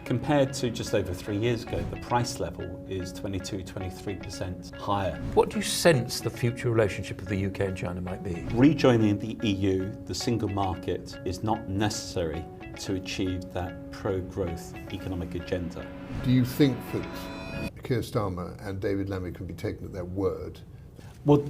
Compared to just over 3 years ago, the price level is 23% higher. What do you sense the future relationship of the UK and China might be? Rejoining the EU, the single market, is not necessary to achieve that pro-growth economic agenda. Do you think that Keir Starmer and David Lammy can be taken at their word? Well,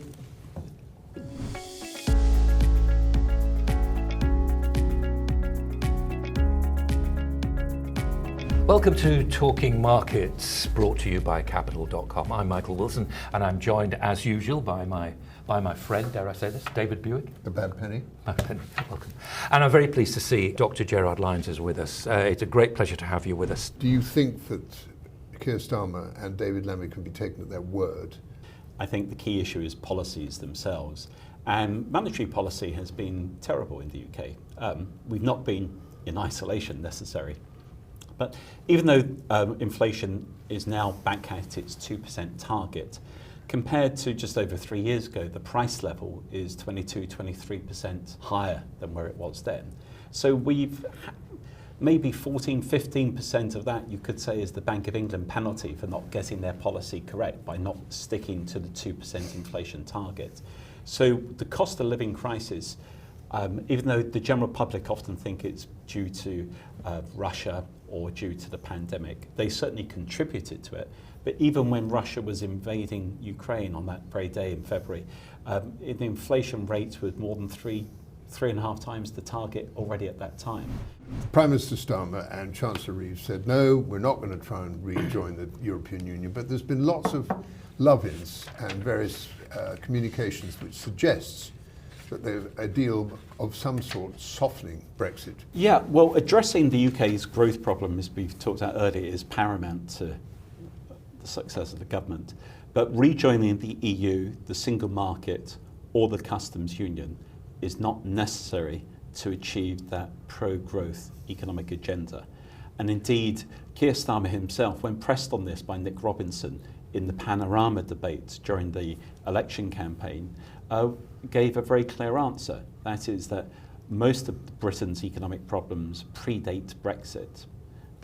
Welcome to Talking Markets, brought to you by Capital.com. I'm Michael Wilson, and I'm joined, as usual, by my friend, dare I say this, David Buick. A bad penny. Welcome. And I'm very pleased to see Dr. Gerard Lyons is with us. It's a great pleasure to have you with us. Do you think that Keir Starmer and David Lammy can be taken at their word? I think the key issue is policies themselves. And monetary policy has been terrible in the UK. We've not been in isolation necessarily. But even though inflation is now back at its 2% target, compared to just over 3 years ago, the price level is 23% higher than where it was then. So we've maybe 15% of that you could say is the Bank of England penalty for not getting their policy correct by not sticking to the 2% inflation target. So the cost of living crisis, even though the general public often think it's due to Russia or due to the pandemic, they certainly contributed to it. But even when Russia was invading Ukraine on that very day in February, the inflation rate was more than three and a half times the target already at that time. Prime Minister Starmer and Chancellor Reeves said, no, we're not going to try and rejoin the European Union, but there's been lots of love-ins and various communications which suggests that there's a deal of some sort softening Brexit. Yeah, well, addressing the UK's growth problem, as we've talked about earlier, is paramount to the success of the government. But rejoining the EU, the single market, or the customs union is not necessary to achieve that pro-growth economic agenda. And indeed, Keir Starmer himself, when pressed on this by Nick Robinson in the Panorama debate during the election campaign, gave a very clear answer. That is that most of Britain's economic problems predate Brexit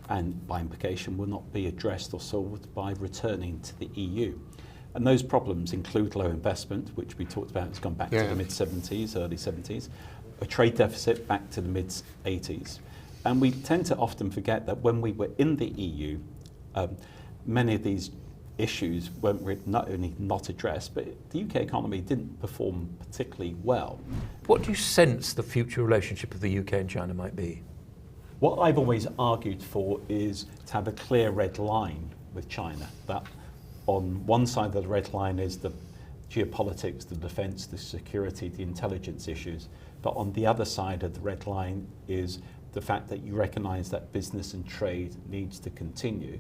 and by implication will not be addressed or solved by returning to the EU. And those problems include low investment, which we talked about, has gone back to the mid-70s, early 70s, a trade deficit back to the mid-80s. And we tend to often forget that when we were in the EU, many of these issues weren't not only not addressed, but the UK economy didn't perform particularly well. What do you sense the future relationship of the UK and China might be? What I've always argued for is to have a clear red line with China. That on one side of the red line is the geopolitics, the defence, the security, the intelligence issues. But on the other side of the red line is the fact that you recognise that business and trade needs to continue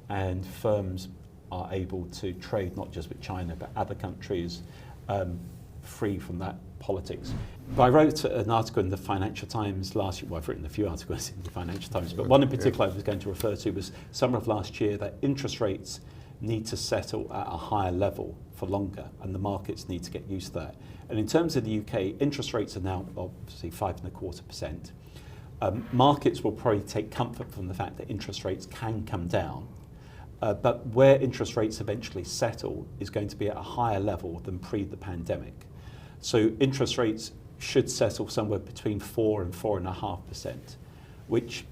and firms are able to trade not just with China but other countries free from that politics. But I wrote an article in the Financial Times last year, well I've written a few articles in the Financial Times, but one in particular I was going to refer to was summer of last year, that interest rates need to settle at a higher level for longer and the markets need to get used to that. And in terms of the UK, interest rates are now obviously 5.25%. Markets will probably take comfort from the fact that interest rates can come down. But where interest rates eventually settle is going to be at a higher level than pre the pandemic. So interest rates should settle somewhere between 4 and 4.5%, which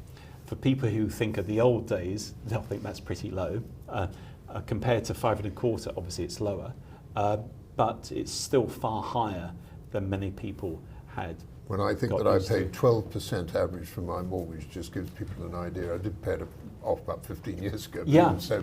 for people who think of the old days, they'll think that's pretty low. Compared to 5.25%, obviously it's lower, but it's still far higher than many people had. When I think that I paid 12% average for my mortgage, just gives people an idea. I did pay it off about 15 years ago,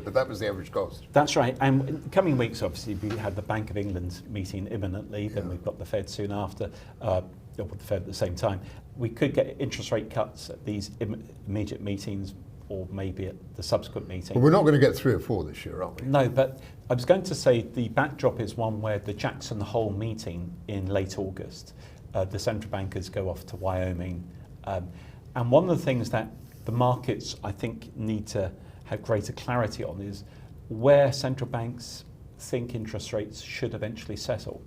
but that was the average cost. That's right, and in the coming weeks, obviously, we had the Bank of England meeting imminently, then we've got the Fed soon after, or the Fed at the same time. We could get interest rate cuts at these immediate meetings, or maybe at the subsequent meeting. Well, we're not going to get 3 or 4 this year, are we? No, but I was going to say the backdrop is one where the Jackson Hole meeting in late August, the central bankers go off to Wyoming. And one of the things that the markets, I think, need to have greater clarity on is where central banks think interest rates should eventually settle.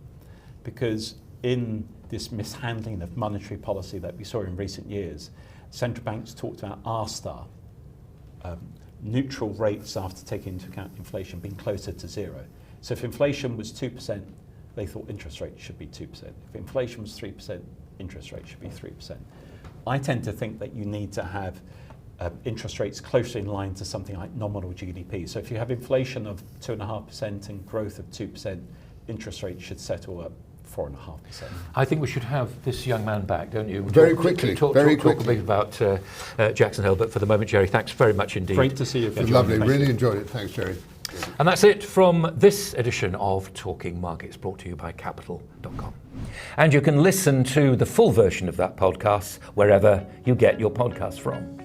Because in this mishandling of monetary policy that we saw in recent years, central banks talked about R-star neutral rates after taking into account inflation being closer to zero. So if inflation was 2%, they thought interest rates should be 2%. If inflation was 3%, interest rates should be 3%. I tend to think that you need to have interest rates closely in line to something like nominal GDP. So if you have inflation of 2.5% and growth of 2%, interest rates should settle at 4.5%. I think we should have this young man back, don't you? Very quickly. Talk a bit about Jackson Hole, but for the moment, Jerry, thanks very much indeed. Great to see you again. Lovely, really enjoyed it. Thanks, Jerry. And that's it from this edition of Talking Markets, brought to you by Capital.com. And you can listen to the full version of that podcast wherever you get your podcasts from.